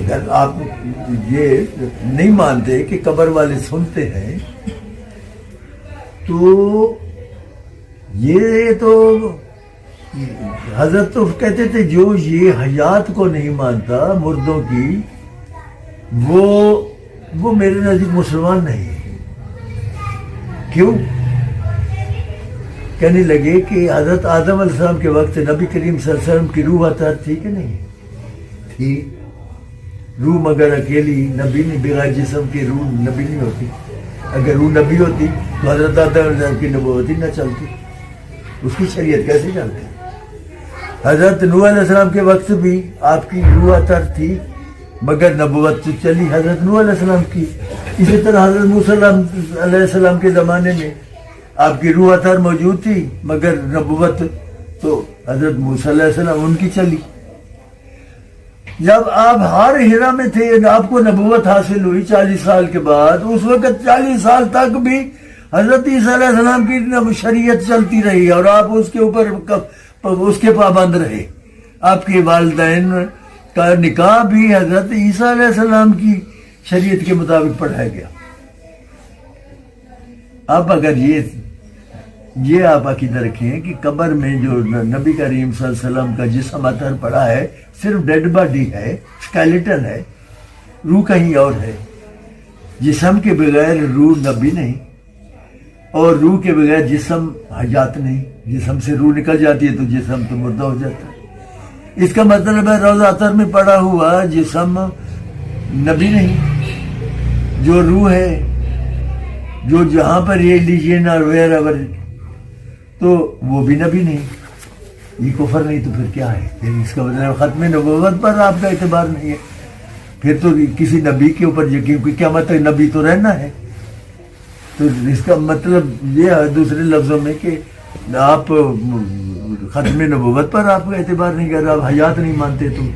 اگر آپ یہ نہیں مانتے کہ قبر والے سنتے ہیں تو یہ تو حضرت تو کہتے تھے جو یہ حیات کو نہیں مانتا مردوں کی وہ میرے نزدیک مسلمان نہیں ہے۔ کیوں؟ کہنے لگے کہ حضرت آدم علیہ السلام کے وقت نبی کریم صلی اللہ علیہ وسلم کی روح عطا تھی کہ نہیں تھی؟ روح مگر اکیلی نبی نہیں، بغیر جسم کی روح نبی نہیں ہوتی۔ اگر روح نبی ہوتی تو حضرت آدم علیہ السلام کی نبوت ہی نہ چلتی، اس کی شریعت کیسے چلتی؟ حضرت نوح علیہ السلام کے وقت بھی آپ کی روح عطا تھی مگر نبوت تو چلی حضرت نوح علیہ السلام کی۔ اسی طرح حضرت موسیٰ علیہ السلام کے زمانے میں آپ کی روح عطا موجود تھی مگر نبوت تو حضرت موسیٰ علیہ السلام ان کی چلی۔ جب آپ ہار ہرا میں تھے آپ کو نبوت حاصل ہوئی 40 سال کے بعد، اس وقت 40 سال تک بھی حضرت عیسیٰ علیہ السلام کی شریعت چلتی رہی اور آپ اس کے اوپر اس کے پابند رہے۔ آپ کے والدین کا نکاح بھی حضرت عیسیٰ علیہ السلام کی شریعت کے مطابق پڑھایا گیا۔ اب اگر یہ آپ عقیدہ رکھیں کہ قبر میں جو نبی کریم صلی اللہ علیہ وسلم کا جسم عطر پڑا ہے صرف ڈیڈ باڈی ہے، اسکیلیٹن ہے، روح کہیں اور ہے، جسم کے بغیر روح نبی نہیں اور روح کے بغیر جسم حیات نہیں۔ جسم سے روح نکل جاتی ہے تو جسم تو مردہ ہو جاتا ہے۔ اس کا مطلب ہے روضہ اطہر میں پڑا ہوا جسم نبی نہیں، جو روح ہے جو جہاں پر یہ ریلیجن اور ویئر تو وہ بھی نبی نہیں۔ یہ کفر نہیں تو پھر کیا ہے؟ پھر اس کا مطلب ختم نبوت پر آپ کا اعتبار نہیں ہے، پھر تو کسی نبی کے اوپر یقین، کیا مطلب نبی تو رہنا ہے۔ تو اس کا مطلب یہ ہے دوسرے لفظوں میں کہ آپ ختم نبوت پر آپ کا اعتبار نہیں کر رہے، آپ حیات نہیں مانتے تو